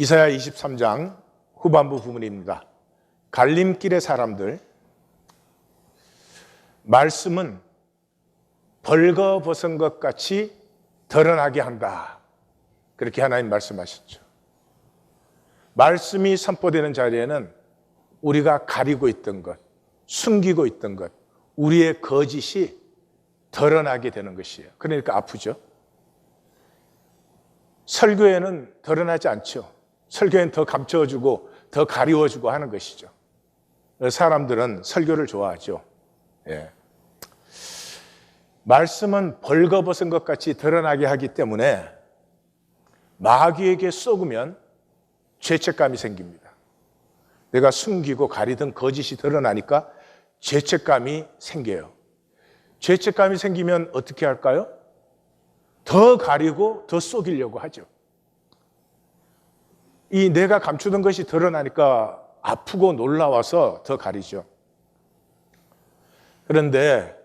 이사야 23장 후반부 부분입니다. 갈림길의 사람들, 말씀은 벌거벗은 것 같이 드러나게 한다. 그렇게 하나님 말씀하셨죠. 말씀이 선포되는 자리에는 우리가 가리고 있던 것, 숨기고 있던 것, 우리의 거짓이 드러나게 되는 것이에요. 그러니까 아프죠. 설교에는 드러나지 않죠. 설교에는 더 감춰주고 더 가리워주고 하는 것이죠. 사람들은 설교를 좋아하죠. 예. 말씀은 벌거벗은 것 같이 드러나게 하기 때문에 마귀에게 쏘으면 죄책감이 생깁니다. 내가 숨기고 가리던 거짓이 드러나니까 죄책감이 생겨요. 죄책감이 생기면 어떻게 할까요? 더 가리고 더 속이려고 하죠. 이 내가 감추던 것이 드러나니까 아프고 놀라워서 더 가리죠. 그런데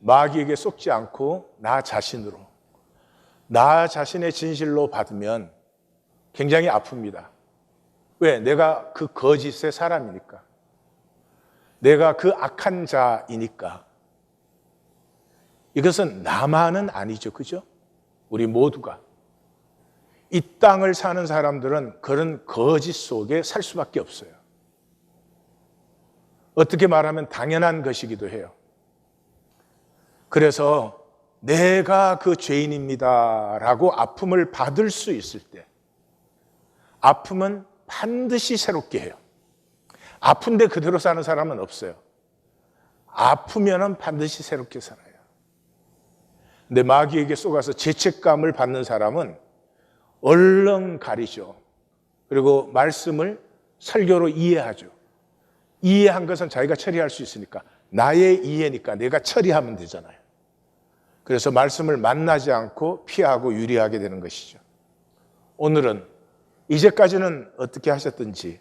마귀에게 속지 않고 나 자신으로, 나 자신의 진실로 받으면 굉장히 아픕니다. 왜? 내가 그 거짓의 사람이니까. 내가 그 악한 자이니까. 이것은 나만은 아니죠. 그죠? 우리 모두가. 이 땅을 사는 사람들은 그런 거짓 속에 살 수밖에 없어요. 어떻게 말하면 당연한 것이기도 해요. 그래서 내가 그 죄인입니다 라고 아픔을 받을 수 있을 때 아픔은 반드시 새롭게 해요. 아픈데 그대로 사는 사람은 없어요. 아프면은 반드시 새롭게 살아요. 근데 마귀에게 속아서 죄책감을 받는 사람은 얼른 가리죠. 그리고 말씀을 설교로 이해하죠. 이해한 것은 자기가 처리할 수 있으니까, 나의 이해니까 내가 처리하면 되잖아요. 그래서 말씀을 만나지 않고 피하고 유리하게 되는 것이죠. 오늘은 이제까지는 어떻게 하셨든지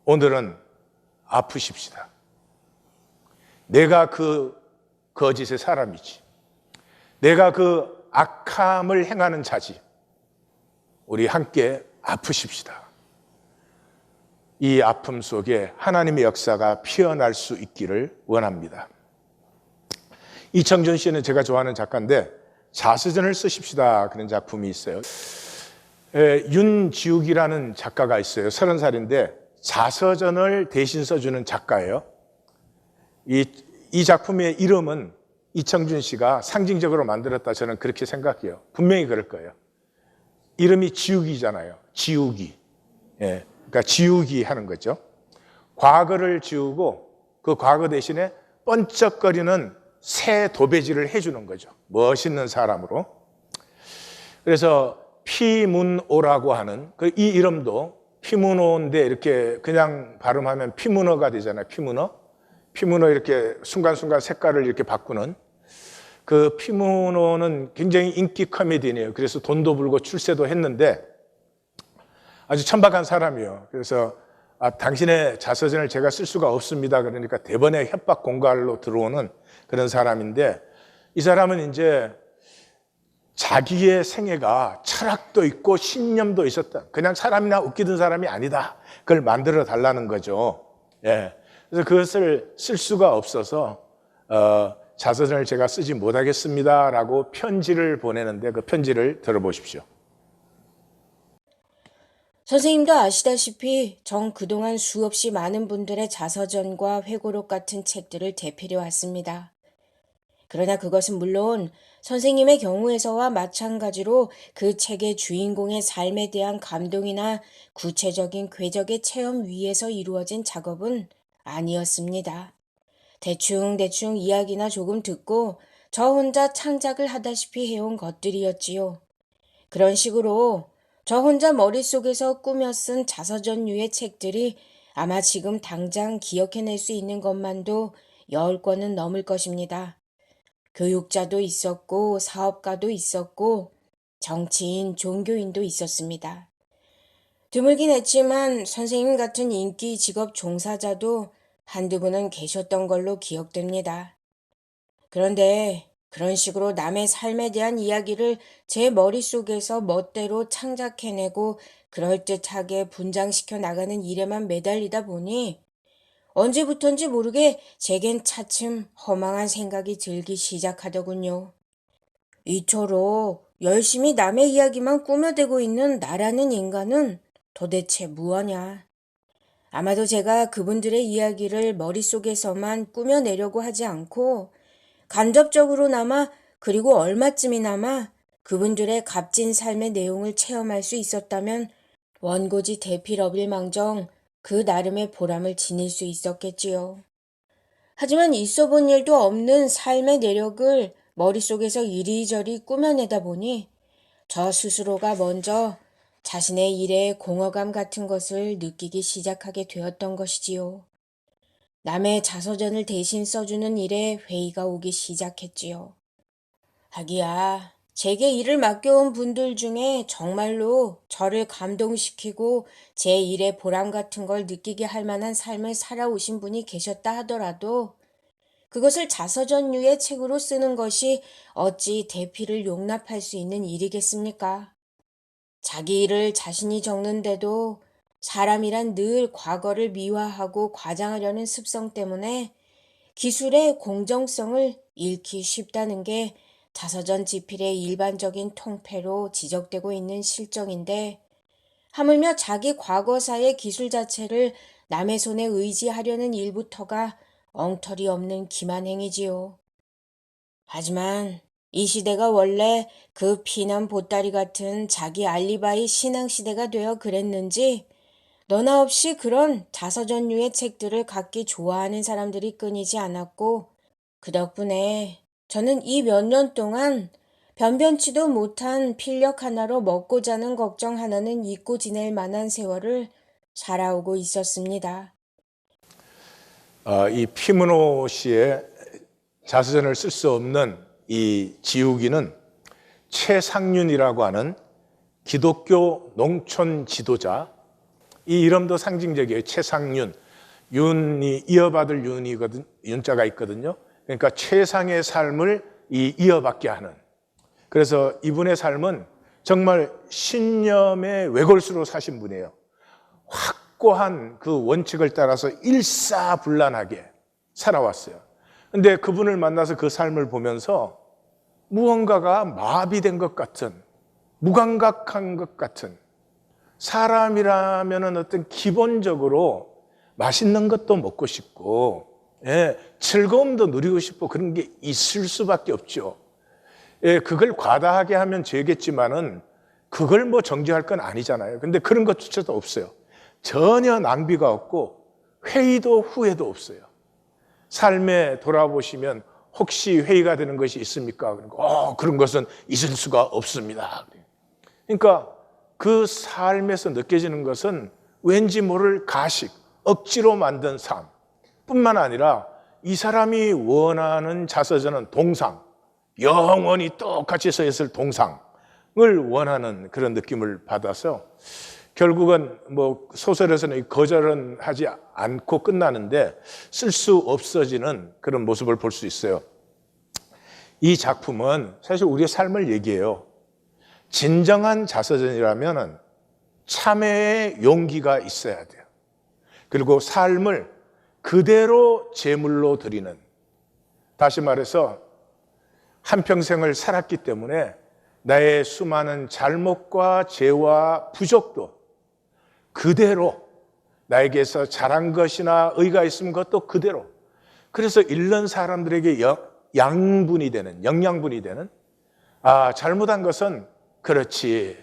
오늘은 아프십시다. 내가 그 거짓의 사람이지. 내가 그 악함을 행하는 자지. 우리 함께 아프십시다. 이 아픔 속에 하나님의 역사가 피어날 수 있기를 원합니다. 이청준 씨는 제가 좋아하는 작가인데 자서전을 쓰십시다 그런 작품이 있어요. 윤지욱이라는 작가가 있어요. 30살인데 자서전을 대신 써주는 작가예요. 이 작품의 이름은 이청준 씨가 상징적으로 만들었다 저는 그렇게 생각해요. 분명히 그럴 거예요. 이름이 지우기잖아요. 지우기. 예, 그러니까 지우기 하는 거죠. 과거를 지우고 그 과거 대신에 번쩍거리는 새 도배질을 해주는 거죠. 멋있는 사람으로. 그래서 피문오라고 하는 이 이름도 피문오인데 이렇게 그냥 발음하면 피문어가 되잖아요. 피문어 이렇게 순간순간 색깔을 이렇게 바꾸는 그 피문어는 굉장히 인기 코미디언이에요. 그래서 돈도 벌고 출세도 했는데 아주 천박한 사람이에요. 그래서 당신의 자서전을 제가 쓸 수가 없습니다. 그러니까 대번에 협박 공갈로 들어오는 그런 사람인데 이 사람은 이제 자기의 생애가 철학도 있고 신념도 있었다. 그냥 사람이나 웃기던 사람이 아니다. 그걸 만들어 달라는 거죠. 예. 그래서 그것을 쓸 수가 없어서 자서전을 제가 쓰지 못하겠습니다라고 편지를 보내는데 그 편지를 들어보십시오. 선생님도 아시다시피 전 그동안 수없이 많은 분들의 자서전과 회고록 같은 책들을 대필해 왔습니다. 그러나 그것은 물론 선생님의 경우에서와 마찬가지로 그 책의 주인공의 삶에 대한 감동이나 구체적인 궤적의 체험 위에서 이루어진 작업은 아니었습니다. 대충 이야기나 조금 듣고 저 혼자 창작을 하다시피 해온 것들이었지요. 그런 식으로 저 혼자 머릿속에서 꾸며 쓴 자서전류의 책들이 아마 지금 당장 기억해낼 수 있는 것만도 10권은 넘을 것입니다. 교육자도 있었고 사업가도 있었고 정치인, 종교인도 있었습니다. 드물긴 했지만 선생님 같은 인기 직업 종사자도 한두 분은 계셨던 걸로 기억됩니다. 그런데 그런 식으로 남의 삶에 대한 이야기를 제 머릿속에서 멋대로 창작해내고 그럴듯하게 분장시켜 나가는 일에만 매달리다 보니 언제부턴지 모르게 제겐 차츰 허망한 생각이 들기 시작하더군요. 이토록 열심히 남의 이야기만 꾸며대고 있는 나라는 인간은 도대체 무엇냐? 아마도 제가 그분들의 이야기를 머릿속에서만 꾸며내려고 하지 않고 간접적으로나마 그리고 얼마쯤이나마 그분들의 값진 삶의 내용을 체험할 수 있었다면 원고지 대필업일망정 그 나름의 보람을 지닐 수 있었겠지요. 하지만 있어 본 일도 없는 삶의 내력을 머릿속에서 이리저리 꾸며내다 보니 저 스스로가 먼저 자신의 일에 공허감 같은 것을 느끼기 시작하게 되었던 것이지요. 남의 자서전을 대신 써주는 일에 회의가 오기 시작했지요. 하기야, 제게 일을 맡겨온 분들 중에 정말로 저를 감동시키고 제 일의 보람 같은 걸 느끼게 할 만한 삶을 살아오신 분이 계셨다 하더라도 그것을 자서전류의 책으로 쓰는 것이 어찌 대피를 용납할 수 있는 일이겠습니까? 자기 일을 자신이 적는데도 사람이란 늘 과거를 미화하고 과장하려는 습성 때문에 기술의 공정성을 잃기 쉽다는 게 자서전 집필의 일반적인 통폐로 지적되고 있는 실정인데 하물며 자기 과거사의 기술 자체를 남의 손에 의지하려는 일부터가 엉터리 없는 기만행위지요. 하지만 이 시대가 원래 그 피난 보따리 같은 자기 알리바이 신앙 시대가 되어 그랬는지 너나 없이 그런 자서전류의 책들을 갖기 좋아하는 사람들이 끊이지 않았고 그 덕분에 저는 이 몇 년 동안 변변치도 못한 필력 하나로 먹고 자는 걱정 하나는 잊고 지낼 만한 세월을 살아오고 있었습니다. 이 피문호 씨의 자서전을 쓸 수 없는 이 지우기는 최상윤이라고 하는 기독교 농촌 지도자, 이 이름도 상징적이에요. 최상윤, 윤이 이어받을 윤이거든, 윤자가 있거든요. 그러니까 최상의 삶을 이어받게 하는. 그래서 이분의 삶은 정말 신념의 외골수로 사신 분이에요. 확고한 그 원칙을 따라서 일사불란하게 살아왔어요. 근데 그분을 만나서 그 삶을 보면서 무언가가 마비된 것 같은, 무감각한 것 같은, 사람이라면 어떤 기본적으로 맛있는 것도 먹고 싶고, 즐거움도 누리고 싶고 그런 게 있을 수밖에 없죠. 그걸 과다하게 하면 죄겠지만은 그걸 뭐 정죄할 건 아니잖아요. 근데 그런 것조차도 없어요. 전혀 낭비가 없고 회의도 후회도 없어요. 삶에 돌아보시면 혹시 회의가 되는 것이 있습니까? 그런 것은 있을 수가 없습니다. 그러니까 그 삶에서 느껴지는 것은 왠지 모를 가식, 억지로 만든 삶 뿐만 아니라 이 사람이 원하는 자서전은 동상, 영원히 똑같이 서 있을 동상을 원하는 그런 느낌을 받아서 결국은 뭐 소설에서는 거절은 하지 않고 끝나는데 쓸 수 없어지는 그런 모습을 볼 수 있어요. 이 작품은 사실 우리의 삶을 얘기해요. 진정한 자서전이라면 참회의 용기가 있어야 돼요. 그리고 삶을 그대로 제물로 드리는, 다시 말해서 한평생을 살았기 때문에 나의 수많은 잘못과 죄와 부족도 그대로, 나에게서 잘한 것이나 의가 있으면 그것도 그대로, 그래서 읽는 사람들에게 양분이 되는, 영양분이 되는, 잘못한 것은 그렇지,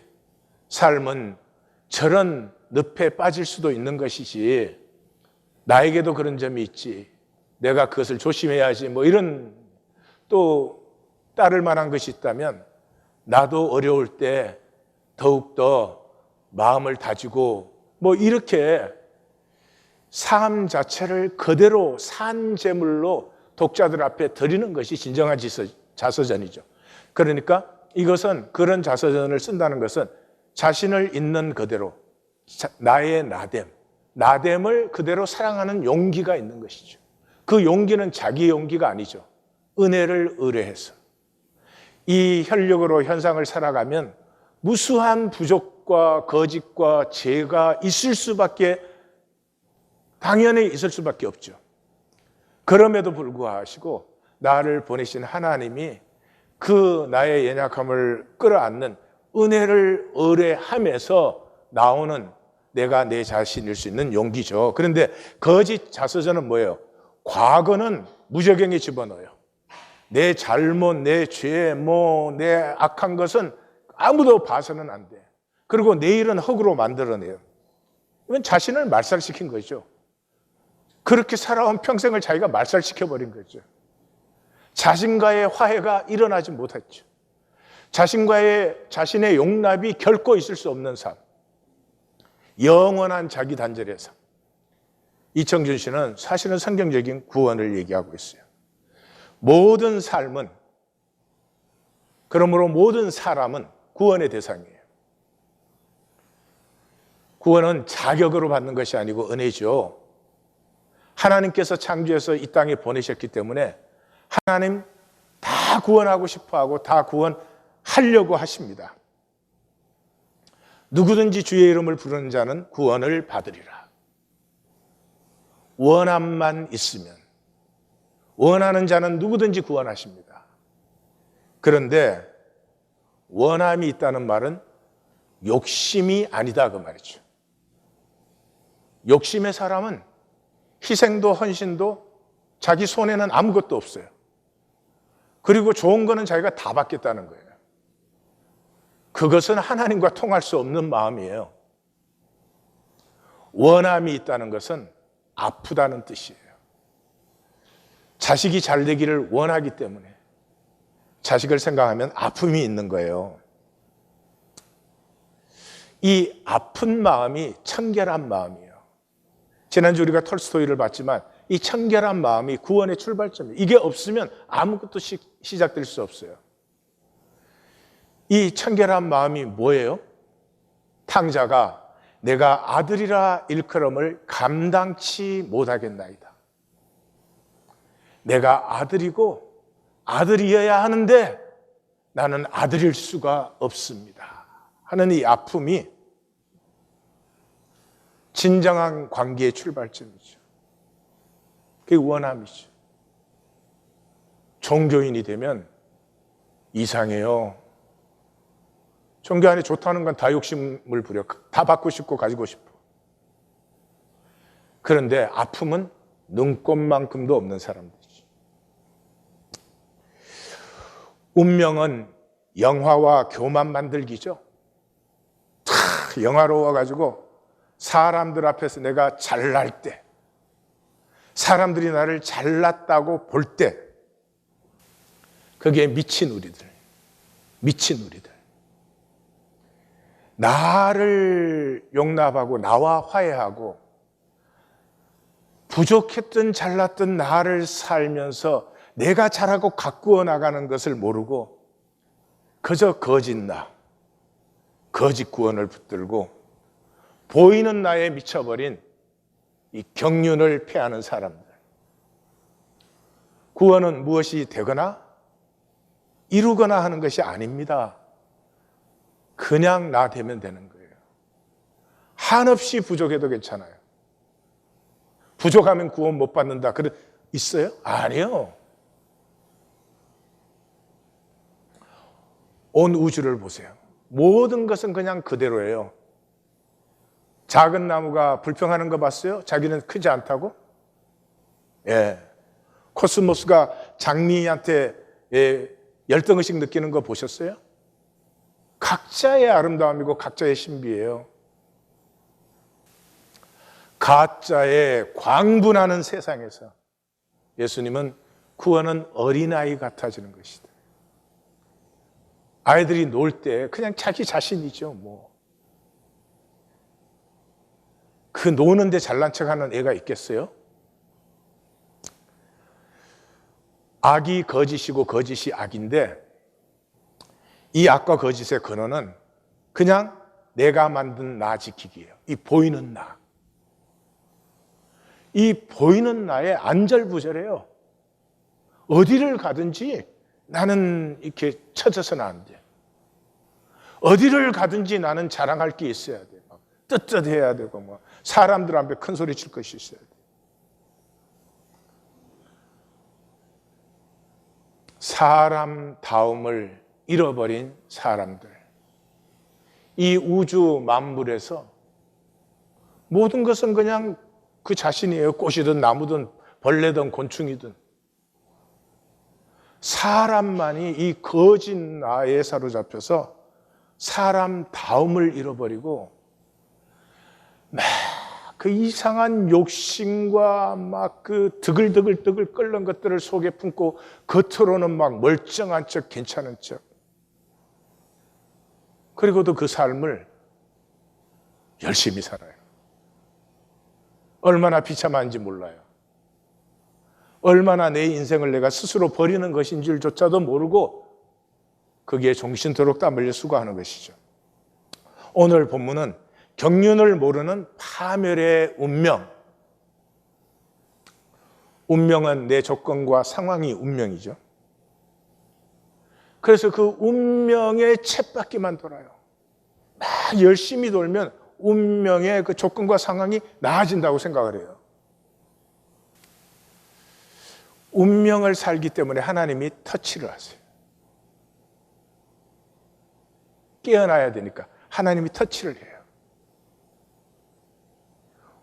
삶은 저런 늪에 빠질 수도 있는 것이지, 나에게도 그런 점이 있지, 내가 그것을 조심해야지, 뭐 이런, 또 따를 만한 것이 있다면 나도 어려울 때 더욱더 마음을 다지고 뭐 이렇게 삶 자체를 그대로 산 제물로 독자들 앞에 드리는 것이 진정한 자서전이죠. 그러니까 이것은, 그런 자서전을 쓴다는 것은 자신을 있는 그대로, 나의 나됨을 그대로 사랑하는 용기가 있는 것이죠. 그 용기는 자기 용기가 아니죠. 은혜를 의뢰해서, 이 혈육으로 현상을 살아가면 무수한 부족과 거짓과 죄가 있을 수밖에, 당연히 있을 수밖에 없죠. 그럼에도 불구하고 나를 보내신 하나님이 그 나의 연약함을 끌어안는 은혜를 의뢰하면서 나오는 내가 내 자신일 수 있는 용기죠. 그런데 거짓 자서전은 뭐예요? 과거는 무저갱에 집어넣어요. 내 잘못, 내 죄, 내 악한 것은 아무도 봐서는 안 돼. 그리고 내일은 흙으로 만들어내요. 이건 자신을 말살시킨 거죠. 그렇게 살아온 평생을 자기가 말살시켜버린 거죠. 자신과의 화해가 일어나지 못했죠. 자신의 용납이 결코 있을 수 없는 삶. 영원한 자기 단절의 삶. 이청준 씨는 사실은 성경적인 구원을 얘기하고 있어요. 모든 삶은, 그러므로 모든 사람은 구원의 대상이에요. 구원은 자격으로 받는 것이 아니고 은혜죠. 하나님께서 창조해서 이 땅에 보내셨기 때문에 하나님 다 구원하고 싶어하고 다 구원하려고 하십니다. 누구든지 주의 이름을 부르는 자는 구원을 받으리라. 원함만 있으면, 원하는 자는 누구든지 구원하십니다. 그런데 원함이 있다는 말은 욕심이 아니다 그 말이죠. 욕심의 사람은 희생도 헌신도 자기 손에는 아무것도 없어요. 그리고 좋은 거는 자기가 다 받겠다는 거예요. 그것은 하나님과 통할 수 없는 마음이에요. 원함이 있다는 것은 아프다는 뜻이에요. 자식이 잘 되기를 원하기 때문에 자식을 생각하면 아픔이 있는 거예요. 이 아픈 마음이 청결한 마음이에요. 지난주 우리가 톨스토이를 봤지만 이 청결한 마음이 구원의 출발점이에요. 이게 없으면 아무것도 시작될 수 없어요. 이 청결한 마음이 뭐예요? 탕자가 내가 아들이라 일컬음을 감당치 못하겠나이다. 내가 아들이고 아들이어야 하는데 나는 아들일 수가 없습니다 하는 이 아픔이 진정한 관계의 출발점이죠. 그게 원함이죠. 종교인이 되면 이상해요. 종교 안에 좋다는 건 다 욕심을 부려. 다 받고 싶고 가지고 싶어. 그런데 아픔은 눈꼽만큼도 없는 사람들이지. 운명은 영화와 교만 만들기죠. 영화로워가지고 사람들 앞에서 내가 잘날 때, 사람들이 나를 잘났다고 볼 때, 그게 미친 우리들. 나를 용납하고 나와 화해하고 부족했든 잘났든 나를 살면서 내가 잘하고 가꾸어 나가는 것을 모르고 그저 거짓 구원을 붙들고 보이는 나에 미쳐버린 이 경륜을 패하는 사람들. 구원은 무엇이 되거나 이루거나 하는 것이 아닙니다. 그냥 나 되면 되는 거예요. 한없이 부족해도 괜찮아요. 부족하면 구원 못 받는다. 있어요? 아니요. 온 우주를 보세요. 모든 것은 그냥 그대로예요. 작은 나무가 불평하는 거 봤어요? 자기는 크지 않다고? 예. 코스모스가 장미한테 열등의식 느끼는 거 보셨어요? 각자의 아름다움이고 각자의 신비예요. 가짜에 광분하는 세상에서 예수님은 구원은 어린아이 같아지는 것이다. 아이들이 놀 때 그냥 자기 자신이죠. 그 노는데 잘난 척하는 애가 있겠어요? 악이 거짓이고 거짓이 악인데 이 악과 거짓의 근원은 그냥 내가 만든 나 지키기예요. 이 보이는 나. 이 보이는 나에 안절부절해요. 어디를 가든지 나는 이렇게 처져서는 안 돼. 어디를 가든지 나는 자랑할 게 있어야 돼. 막 떳떳해야 되고, 뭐 사람들 앞에 큰 소리 칠 것이 있어야 돼. 사람다움을 잃어버린 사람들. 이 우주 만물에서 모든 것은 그냥 그 자신이에요. 꽃이든 나무든 벌레든 곤충이든. 사람만이 이 거짓 나에 사로잡혀서 사람다움을 잃어버리고 막 그 이상한 욕심과 막 그 드글드글 끓는 것들을 속에 품고 겉으로는 막 멀쩡한 척 괜찮은 척, 그리고도 그 삶을 열심히 살아요. 얼마나 비참한지 몰라요. 얼마나 내 인생을 내가 스스로 버리는 것인 줄조차도 모르고 거기에 종신토록 땀 흘려 수고하는 것이죠. 오늘 본문은 경륜을 모르는 파멸의 운명. 운명은 내 조건과 상황이 운명이죠. 그래서 그 운명의 쳇바퀴만 돌아요. 막 열심히 돌면 운명의 그 조건과 상황이 나아진다고 생각을 해요. 운명을 살기 때문에 하나님이 터치를 하세요. 깨어나야 되니까 하나님이 터치를 해요.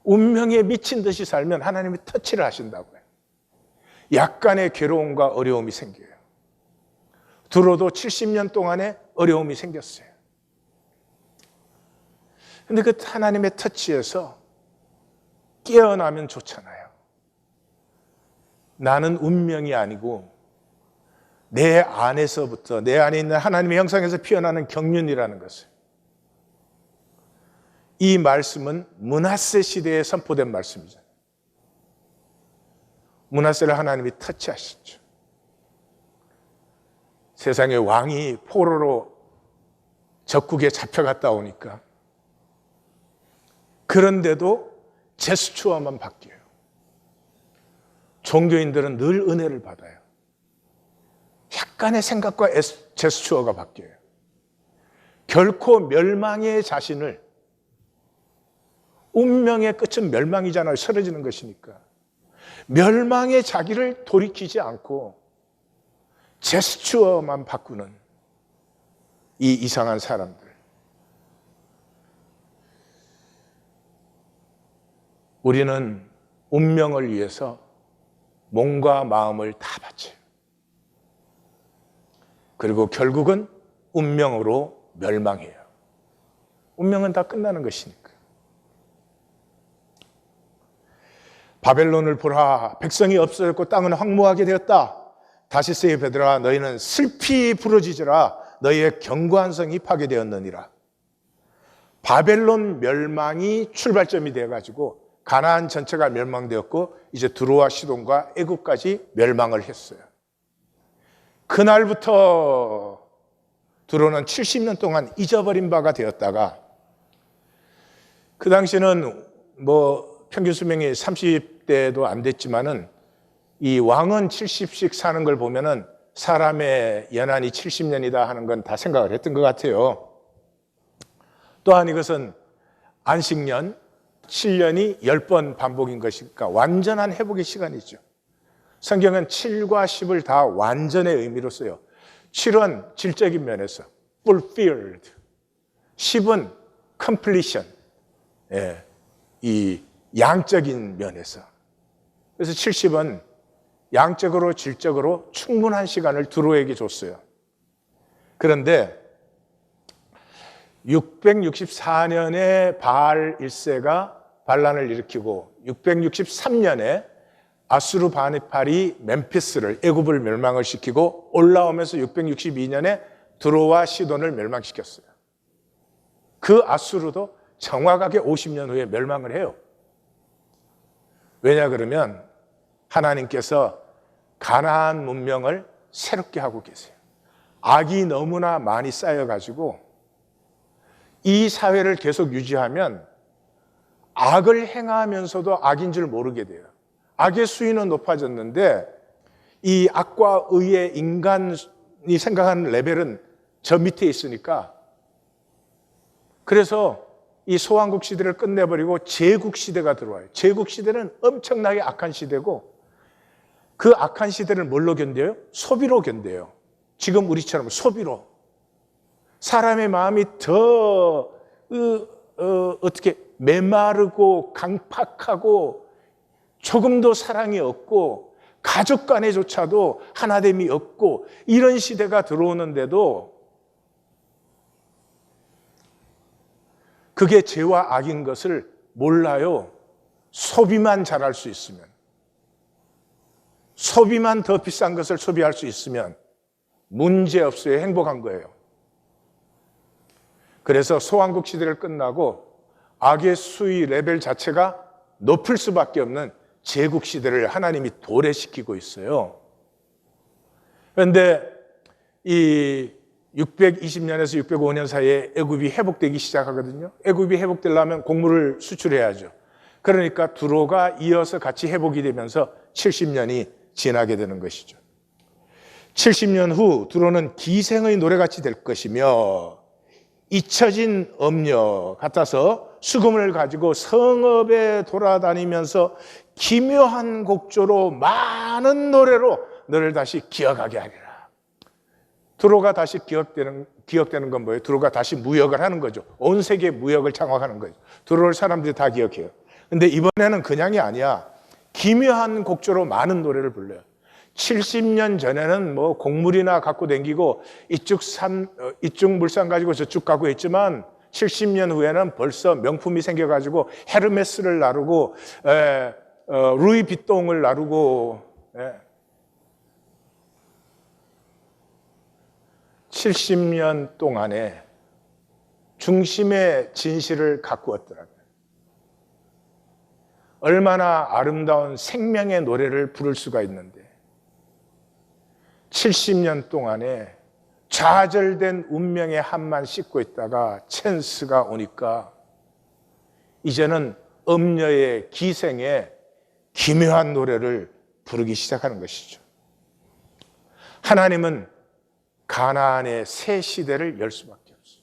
운명에 미친 듯이 살면 하나님이 터치를 하신다고요. 약간의 괴로움과 어려움이 생겨요. 들어도 70년 동안의 어려움이 생겼어요. 근데 그 하나님의 터치에서 깨어나면 좋잖아요. 나는 운명이 아니고 내 안에서부터, 내 안에 있는 하나님의 형상에서 피어나는 경륜이라는 것을. 이 말씀은 므낫세 시대에 선포된 말씀이죠. 므낫세를 하나님이 터치하셨죠. 세상의 왕이 포로로 적국에 잡혀갔다 오니까, 그런데도 제스처만 바뀌어요. 종교인들은 늘 은혜를 받아요. 약간의 생각과 제스처가 바뀌어요. 결코 멸망의 자신을, 운명의 끝은 멸망이잖아요. 쓰러지는 것이니까. 멸망의 자기를 돌이키지 않고 제스처만 바꾸는 이 이상한 사람들. 우리는 운명을 위해서 몸과 마음을 다 바쳐요. 그리고 결국은 운명으로 멸망해요. 운명은 다 끝나는 것이니까. 바벨론을 보라, 백성이 없어졌고 땅은 황무하게 되었다. 다시스의 베드라, 너희는 슬피 부르짖으라. 너희의 견고한 성이 파괴되었느니라. 바벨론 멸망이 출발점이 되어가지고 가나안 전체가 멸망되었고 이제 두로와 시돈과 애굽까지 멸망을 했어요. 그날부터 두로는 70년 동안 잊어버린 바가 되었다가, 그 당시는 뭐 평균 수명이 30대도 안 됐지만은 이 왕은 70씩 사는 걸 보면은 사람의 연한이 70년이다 하는 건 다 생각을 했던 것 같아요. 또한 이것은 안식년 7년이 10번 반복인 것이니까 완전한 회복의 시간이죠. 성경은 7과 10을 다 완전의 의미로 써요. 7은 질적인 면에서 fulfilled, 10은 completion, 이 양적인 면에서. 그래서 70은 양적으로 질적으로 충분한 시간을 두로에게 줬어요. 그런데 664년에 바알 1세가 반란을 일으키고 663년에 아수르바니팔이 멤피스를, 애굽을 멸망을 시키고 올라오면서 662년에 두로와 시돈을 멸망시켰어요. 그 아수르도 정확하게 50년 후에 멸망을 해요. 왜냐 그러면 하나님께서 가나안 문명을 새롭게 하고 계세요. 악이 너무나 많이 쌓여가지고 이 사회를 계속 유지하면 악을 행하면서도 악인 줄 모르게 돼요. 악의 수위는 높아졌는데 이 악과 의의 인간 여러분이 생각하는 레벨은 저 밑에 있으니까, 그래서 이 소왕국 시대를 끝내버리고 제국 시대가 들어와요. 제국 시대는 엄청나게 악한 시대고, 그 악한 시대를 뭘로 견뎌요? 소비로 견뎌요. 지금 우리처럼 소비로. 사람의 마음이 더 어떻게 메마르고 강팍하고 조금도 사랑이 없고 가족 간에조차도 하나됨이 없고 이런 시대가 들어오는데도 그게 죄와 악인 것을 몰라요. 소비만 잘할 수 있으면, 소비만 더 비싼 것을 소비할 수 있으면 문제없어요. 행복한 거예요. 그래서 소왕국 시대를 끝나고 악의 수위 레벨 자체가 높을 수밖에 없는 제국 시대를 하나님이 도래시키고 있어요. 그런데 이 620년에서 605년 사이에 애굽이 회복되기 시작하거든요. 애굽이 회복되려면 곡물을 수출해야죠. 그러니까 두로가 이어서 같이 회복이 되면서 70년이 지나게 되는 것이죠. 70년 후 두로는 기생의 노래같이 될 것이며 잊혀진 음녀 같아서 수금을 가지고 성읍에 돌아다니면서 기묘한 곡조로 많은 노래로 너를 다시 기억하게 하리라. 두로가 다시 기억되는 건 뭐예요? 두로가 다시 무역을 하는 거죠. 온 세계 무역을 장악하는 거죠. 두로를 사람들이 다 기억해요. 근데 이번에는 그냥이 아니야. 기묘한 곡조로 많은 노래를 불러요. 70년 전에는 뭐 곡물이나 갖고 다니고 이쪽 물산 가지고 저쪽 가고 했지만 70년 후에는 벌써 명품이 생겨가지고 헤르메스를 나르고 루이비통을 나르고 70년 동안에 중심의 진실을 가꾸었더라고요. 얼마나 아름다운 생명의 노래를 부를 수가 있는데 70년 동안에 좌절된 운명의 한만 씻고 있다가 찬스가 오니까 이제는 음녀의 기생의 기묘한 노래를 부르기 시작하는 것이죠. 하나님은 가나안의 새 시대를 열 수밖에 없어요.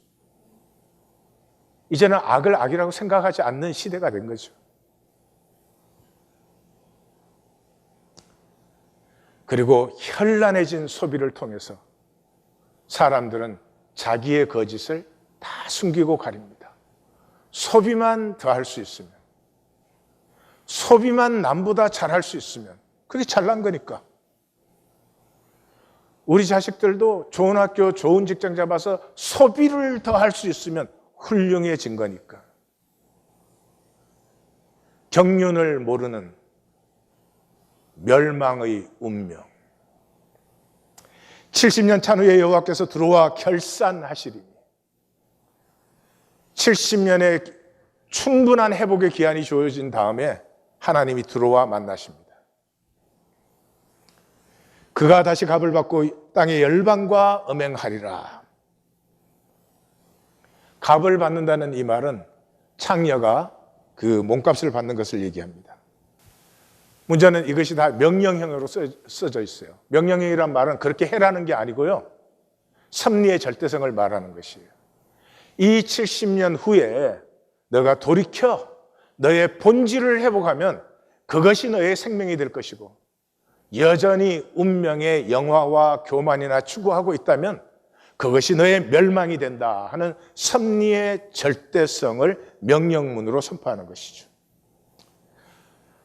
이제는 악을 악이라고 생각하지 않는 시대가 된 거죠. 그리고 현란해진 소비를 통해서 사람들은 자기의 거짓을 다 숨기고 가립니다. 소비만 더 할 수 있으면, 소비만 남보다 잘할 수 있으면 그게 잘난 거니까. 우리 자식들도 좋은 학교, 좋은 직장 잡아서 소비를 더 할 수 있으면 훌륭해진 거니까. 경륜을 모르는 멸망의 운명. 70년 찬후에 여호와께서 두로와 결산하시리니 70년의 충분한 회복의 기한이 주어진 다음에 하나님이 두로와 만나십니다. 그가 다시 값을 받고 땅의 열방과 음행하리라. 값을 받는다는 이 말은 창녀가 그 몸값을 받는 것을 얘기합니다. 문제는 이것이 다 명령형으로 써져 있어요. 명령형이란 말은 그렇게 해라는 게 아니고요. 섭리의 절대성을 말하는 것이에요. 이 70년 후에 너가 돌이켜 너의 본질을 회복하면 그것이 너의 생명이 될 것이고 여전히 운명의 영화와 교만이나 추구하고 있다면 그것이 너의 멸망이 된다 하는 섭리의 절대성을 명령문으로 선포하는 것이죠.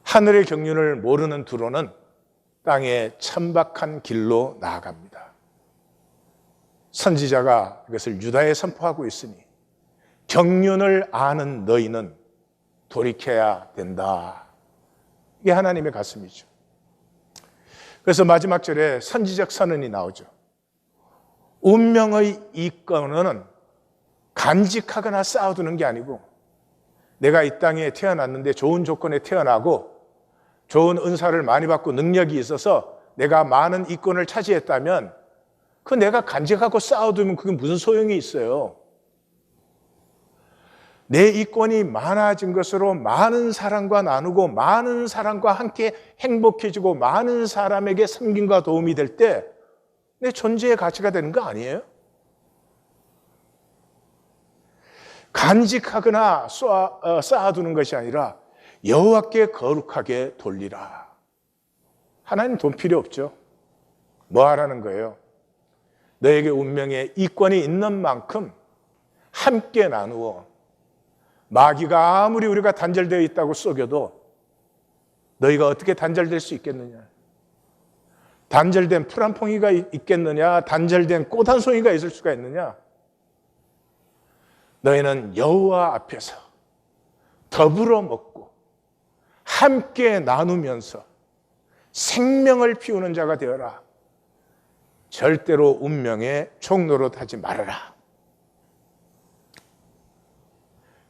하늘의 경륜을 모르는 두로는 땅의 천박한 길로 나아갑니다. 선지자가 이것을 유다에 선포하고 있으니 경륜을 아는 너희는 돌이켜야 된다. 이게 하나님의 가슴이죠. 그래서 마지막 절에 선지적 선언이 나오죠. 운명의 이권은 간직하거나 쌓아두는 게 아니고 내가 이 땅에 태어났는데 좋은 조건에 태어나고 좋은 은사를 많이 받고 능력이 있어서 내가 많은 이권을 차지했다면 그 내가 간직하고 쌓아두면 그게 무슨 소용이 있어요. 내 이권이 많아진 것으로 많은 사람과 나누고 많은 사람과 함께 행복해지고 많은 사람에게 섬김과 도움이 될 때 내 존재의 가치가 되는 거 아니에요? 간직하거나 쌓아두는 것이 아니라 여호와께 거룩하게 돌리라. 하나님 돈 필요 없죠. 뭐 하라는 거예요? 너에게 운명의 이권이 있는 만큼 함께 나누어 마귀가 아무리 우리가 단절되어 있다고 속여도 너희가 어떻게 단절될 수 있겠느냐? 단절된 풀 한 퐁이가 있겠느냐? 단절된 꽃 한 송이가 있을 수가 있느냐? 너희는 여호와 앞에서 더불어 먹고 함께 나누면서 생명을 피우는 자가 되어라. 절대로 운명의 종노릇하지 말아라.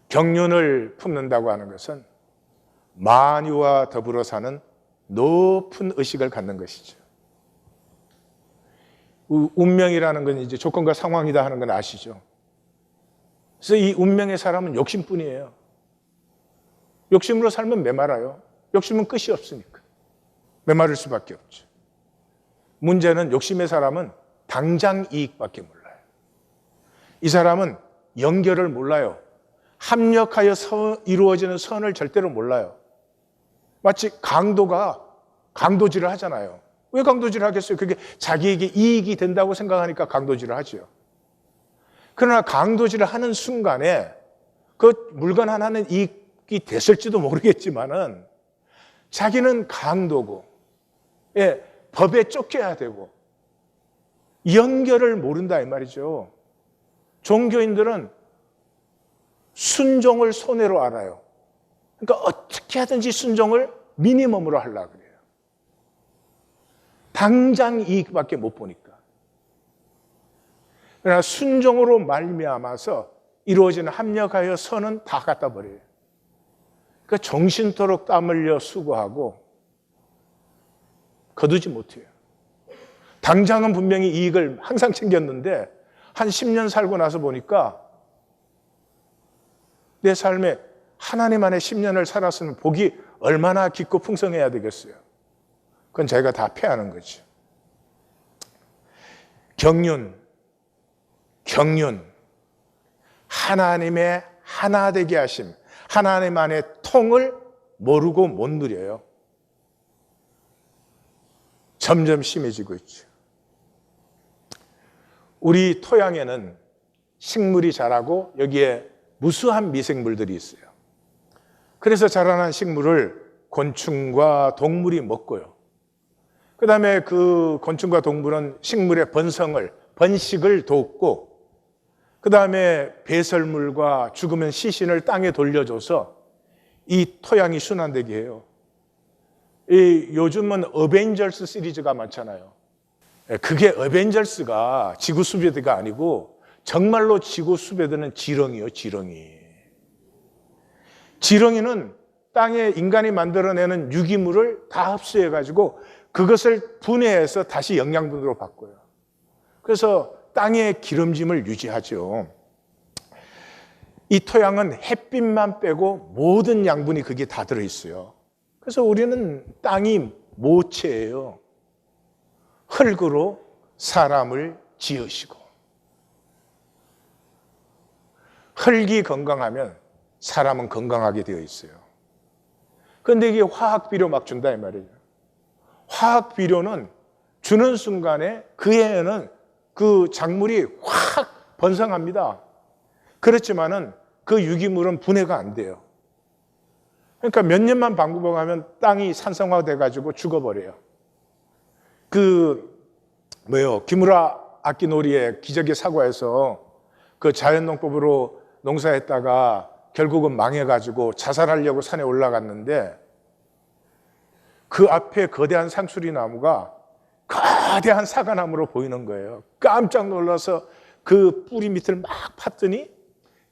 경륜을 품는다고 하는 것은 만유와 더불어 사는 높은 의식을 갖는 것이죠. 운명이라는 건 이제 조건과 상황이다 하는 건 아시죠? 그래서 이 운명의 사람은 욕심뿐이에요. 욕심으로 살면 메말아요. 욕심은 끝이 없으니까. 메마를 수밖에 없죠. 문제는 욕심의 사람은 당장 이익밖에 몰라요. 이 사람은 연결을 몰라요. 합력하여 이루어지는 선을 절대로 몰라요. 마치 강도질을 하잖아요. 왜 강도질을 하겠어요? 그게 자기에게 이익이 된다고 생각하니까 강도질을 하죠. 그러나 강도질을 하는 순간에 그 물건 하나는 이익이 됐을지도 모르겠지만은 자기는 강도고, 법에 쫓겨야 되고, 연결을 모른다 이 말이죠. 종교인들은 순종을 손해로 알아요. 그러니까 어떻게 하든지 순종을 미니멈으로 하려고 그래요. 당장 이익밖에 못 보니까. 그러나 순종으로 말미암아서 이루어지는 합력하여 선은 다 갖다 버려요. 그러니까 정신토록 땀 흘려 수고하고 거두지 못해요. 당장은 분명히 이익을 항상 챙겼는데 한 10년 살고 나서 보니까 내 삶에 하나님 안에 10년을 살았으면 복이 얼마나 깊고 풍성해야 되겠어요. 그건 저희가 다 패하는 거죠. 경륜, 하나님의 하나 되게 하심, 하나님 안의 통을 모르고 못 누려요. 점점 심해지고 있죠. 우리 토양에는 식물이 자라고 여기에 무수한 미생물들이 있어요. 그래서 자라난 식물을 곤충과 동물이 먹고요. 그 다음에 그 곤충과 동물은 식물의 번식을 돕고, 그 다음에 배설물과 죽으면 시신을 땅에 돌려줘서 이 토양이 순환되게 해요. 요즘은 어벤져스 시리즈가 많잖아요. 그게 어벤져스가 지구 수배대가 아니고 정말로 지구 수배대는 지렁이요, 지렁이. 지렁이는 땅에 인간이 만들어내는 유기물을 다 흡수해가지고 그것을 분해해서 다시 영양분으로 바꿔요. 그래서 땅의 기름짐을 유지하죠. 이 토양은 햇빛만 빼고 모든 양분이 그게 다 들어있어요. 그래서 우리는 땅이 모체예요. 흙으로 사람을 지으시고, 흙이 건강하면 사람은 건강하게 되어 있어요. 그런데 이게 화학 비료 막 준다 이 말이에요. 화학 비료는 주는 순간에 그 애는 그 작물이 확 번성합니다. 그렇지만은 그 유기물은 분해가 안 돼요. 그러니까 몇 년만 방구복하면 땅이 산성화돼 가지고 죽어버려요. 기무라 아키노리의 기적의 사과에서 그 자연농법으로 농사했다가 결국은 망해가지고 자살하려고 산에 올라갔는데 그 앞에 거대한 상수리 나무가 거대한 사과나무로 보이는 거예요. 깜짝 놀라서 그 뿌리 밑을 막 팠더니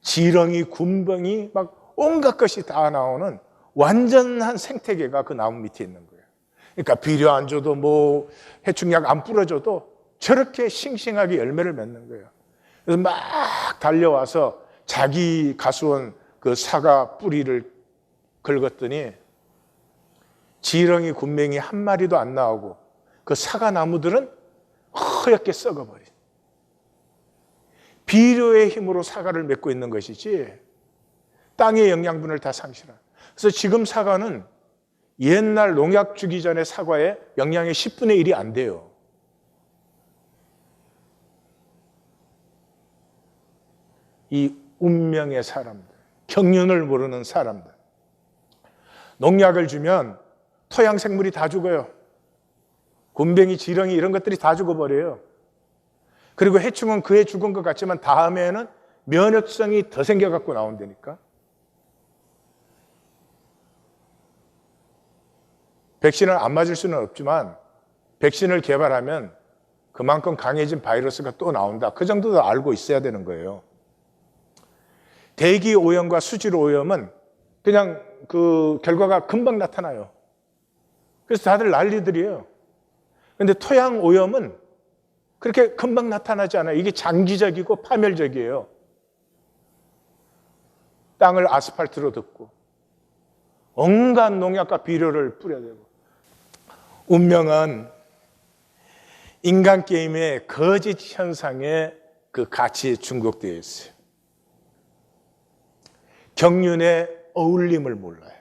지렁이, 군뱅이 막 온갖 것이 다 나오는 완전한 생태계가 그 나무 밑에 있는 거예요. 그러니까 비료 안 줘도 뭐 해충약 안 뿌려줘도 저렇게 싱싱하게 열매를 맺는 거예요. 그래서 막 달려와서 자기 가수원 그 사과 뿌리를 긁었더니 지렁이, 군뱅이 한 마리도 안 나오고 그 사과 나무들은 허옇게 썩어버린 비료의 힘으로 사과를 맺고 있는 것이지 땅의 영양분을 다 상실한. 그래서 지금 사과는 옛날 농약 주기 전에 사과의 영양의 10분의 1이 안 돼요. 이 운명의 사람들, 경륜을 모르는 사람들, 농약을 주면 토양 생물이 다 죽어요. 곰뱅이, 지렁이 이런 것들이 다 죽어버려요. 그리고 해충은 그해 죽은 것 같지만 다음에는 면역성이 더 생겨갖고 나온다니까. 백신을 안 맞을 수는 없지만 백신을 개발하면 그만큼 강해진 바이러스가 또 나온다. 그 정도도 알고 있어야 되는 거예요. 대기 오염과 수질 오염은 그냥 그 결과가 금방 나타나요. 그래서 다들 난리들이에요. 그런데 토양 오염은 그렇게 금방 나타나지 않아요. 이게 장기적이고 파멸적이에요. 땅을 아스팔트로 덮고 온갖 농약과 비료를 뿌려대고. 운명은 인간 게임의 거짓 현상에 그 가치에 중독되어 있어요. 경륜의 어울림을 몰라요.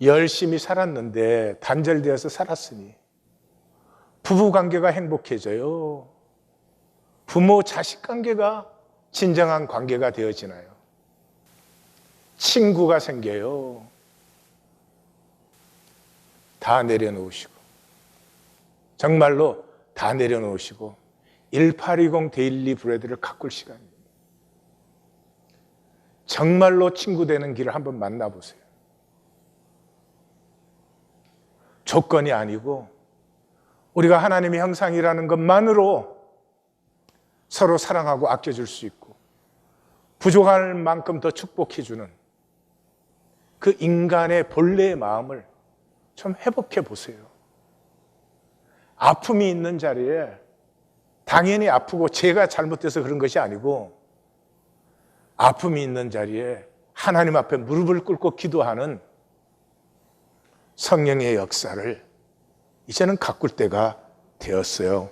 열심히 살았는데 단절되어서 살았으니 부부관계가 행복해져요. 부모 자식 관계가 진정한 관계가 되어지나요? 친구가 생겨요. 다 내려놓으시고, 정말로 다 내려놓으시고 1820 데일리 브레드를 가꿀 시간입니다. 정말로 친구 되는 길을 한번 만나보세요. 조건이 아니고 우리가 하나님의 형상이라는 것만으로 서로 사랑하고 아껴줄 수 있고 부족할 만큼 더 축복해주는 그 인간의 본래의 마음을 좀 회복해 보세요. 아픔이 있는 자리에 당연히 아프고 제가 잘못돼서 그런 것이 아니고 아픔이 있는 자리에 하나님 앞에 무릎을 꿇고 기도하는 성령의 역사를 이제는 가꿀 때가 되었어요.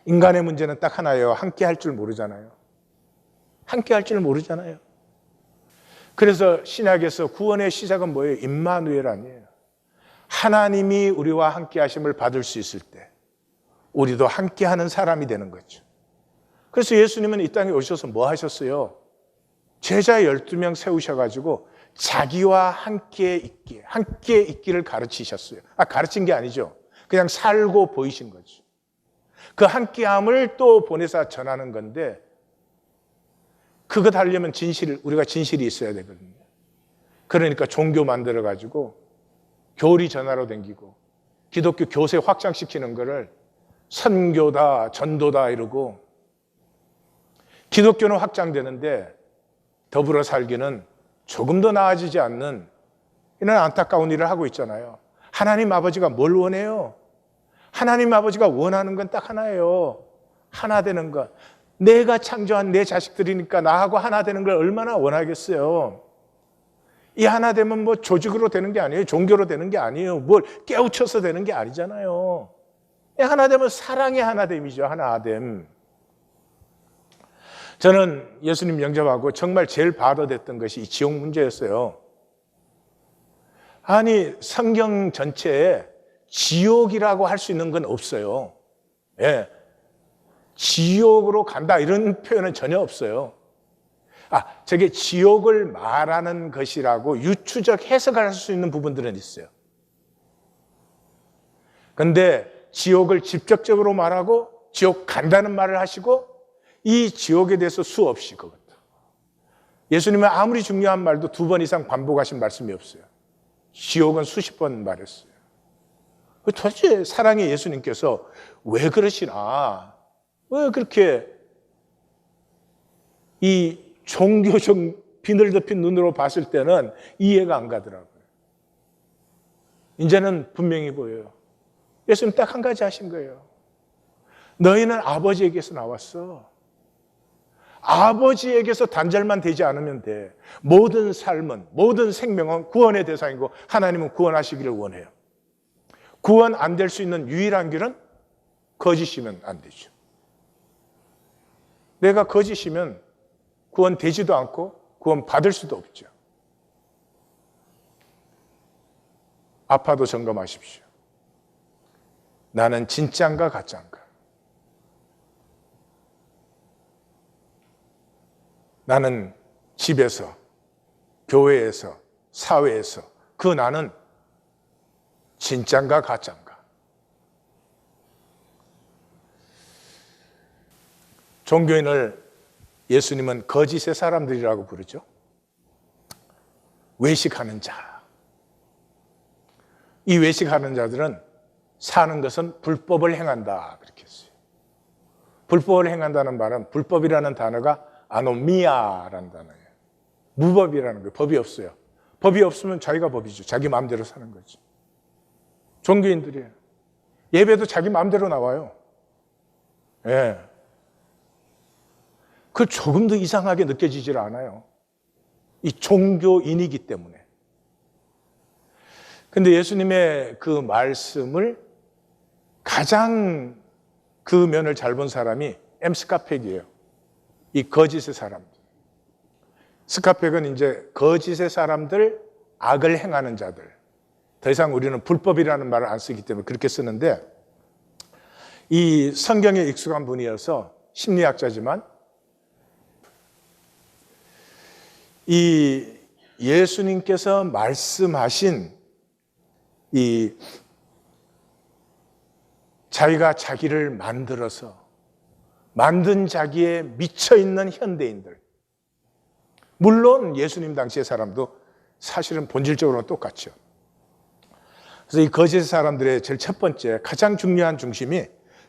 인간의 문제는 딱 하나예요. 함께 할 줄 모르잖아요. 함께 할 줄 모르잖아요. 그래서 신약에서 구원의 시작은 뭐예요? 임마누엘 아니에요. 하나님이 우리와 함께 하심을 받을 수 있을 때 우리도 함께 하는 사람이 되는 거죠. 그래서 예수님은 이 땅에 오셔서 뭐 하셨어요? 제자 12명 세우셔가지고 자기와 함께 있기를 가르치셨어요. 가르친 게 아니죠. 그냥 살고 보이신 거죠. 그 함께함을 또 보내서 전하는 건데 그것 하려면 우리가 진실이 있어야 되거든요. 그러니까 종교 만들어가지고 교리 전하러 다니고 기독교 교세 확장시키는 거를 선교다, 전도다 이러고 기독교는 확장되는데 더불어 살기는 조금 더 나아지지 않는 이런 안타까운 일을 하고 있잖아요. 하나님 아버지가 뭘 원해요? 하나님 아버지가 원하는 건 딱 하나예요. 하나 되는 것. 내가 창조한 내 자식들이니까 나하고 하나 되는 걸 얼마나 원하겠어요. 이 하나 되면 뭐 조직으로 되는 게 아니에요. 종교로 되는 게 아니에요. 뭘 깨우쳐서 되는 게 아니잖아요. 하나 되면 사랑의 하나됨이죠. 하나됨. 저는 예수님 영접하고 정말 제일 바로됐던 것이 이 지옥 문제였어요. 아니 성경 전체에 지옥이라고 할 수 있는 건 없어요. 예, 지옥으로 간다 이런 표현은 전혀 없어요. 저게 지옥을 말하는 것이라고 유추적 해석을 할 수 있는 부분들은 있어요. 그런데 지옥을 직접적으로 말하고 지옥 간다는 말을 하시고 이 지옥에 대해서 수없이 그것도 예수님은 아무리 중요한 말도 2번 이상 반복하신 말씀이 없어요. 지옥은 수십 번 말했어요. 도대체 사랑의 예수님께서 왜 그러시나? 왜 그렇게 이 종교적 비늘 덮인 눈으로 봤을 때는 이해가 안 가더라고요. 이제는 분명히 보여요. 예수님 딱 한 가지 하신 거예요. 너희는 아버지에게서 나왔어. 아버지에게서 단절만 되지 않으면 돼. 모든 삶은, 모든 생명은 구원의 대상이고 하나님은 구원하시기를 원해요. 구원 안 될 수 있는 유일한 길은 거짓이면 안 되죠. 내가 거짓이면 구원 되지도 않고 구원 받을 수도 없죠. 아파도 점검하십시오. 나는 진짠가 가짠가? 나는 집에서, 교회에서, 사회에서 그 나는 진짠가 가짠가? 종교인을 예수님은 거짓의 사람들이라고 부르죠. 외식하는 자. 이 외식하는 자들은 사는 것은 불법을 행한다 그렇게 했어요. 불법을 행한다는 말은 불법이라는 단어가 아노미아라는 단어예요. 무법이라는 거예요. 법이 없어요. 법이 없으면 자기가 법이죠. 자기 마음대로 사는 거죠. 종교인들이에요. 예배도 자기 마음대로 나와요. 예. 그 조금도 이상하게 느껴지질 않아요. 이 종교인이기 때문에. 근데 예수님의 그 말씀을 가장 그 면을 잘 본 사람이 스카펙이에요. 이 거짓의 사람들. 스카펙은 이제 거짓의 사람들, 악을 행하는 자들. 더 이상 우리는 불법이라는 말을 안 쓰기 때문에 그렇게 쓰는데, 이 성경에 익숙한 분이어서 심리학자지만 이 예수님께서 말씀하신 이 자기가 자기를 만들어서 만든 자기에 미쳐있는 현대인들, 물론 예수님 당시의 사람도 사실은 본질적으로는 똑같죠. 그래서 이 거짓 사람들의 제일 첫 번째 가장 중요한 중심이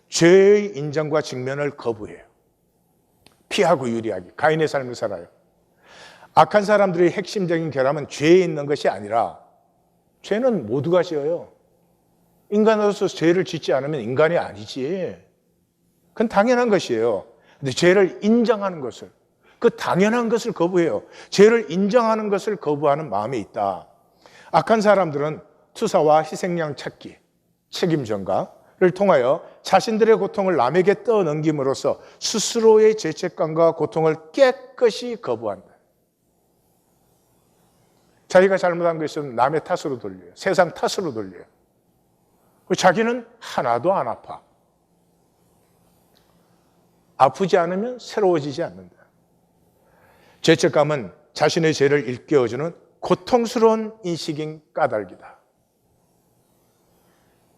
죄의 인정과 직면을 거부해요. 피하고 유리하게 가인의 삶을 살아요. 악한 사람들의 핵심적인 결함은 죄에 있는 것이 아니라, 죄는 모두가 지어요. 인간으로서 죄를 짓지 않으면 인간이 아니지. 그건 당연한 것이에요. 근데 죄를 인정하는 것을, 그 당연한 것을 거부해요. 죄를 인정하는 것을 거부하는 마음이 있다. 악한 사람들은 투사와 희생양 찾기, 책임 전가를 통하여 자신들의 고통을 남에게 떠넘김으로써 스스로의 죄책감과 고통을 깨끗이 거부한다. 자기가 잘못한 거 있으면 남의 탓으로 돌려요. 세상 탓으로 돌려요. 자기는 하나도 안 아파. 아프지 않으면 새로워지지 않는다. 죄책감은 자신의 죄를 일깨워주는 고통스러운 인식인 까닭이다.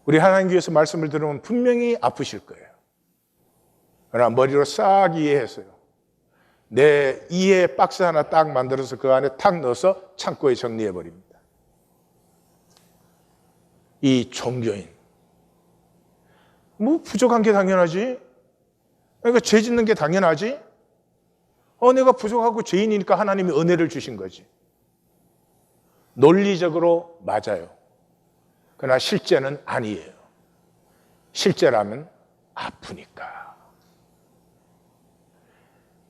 우리 하나님 교회에서 말씀을 들으면 분명히 아프실 거예요. 그러나 머리로 싹 이해했어요. 내 이해 박스 하나 딱 만들어서 그 안에 탁 넣어서 창고에 정리해버립니다. 이 종교인. 뭐 부족한 게 당연하지? 그러니까 죄 짓는 게 당연하지? 내가 부족하고 죄인이니까 하나님이 은혜를 주신 거지. 논리적으로 맞아요. 그러나 실제는 아니에요. 실제라면 아프니까.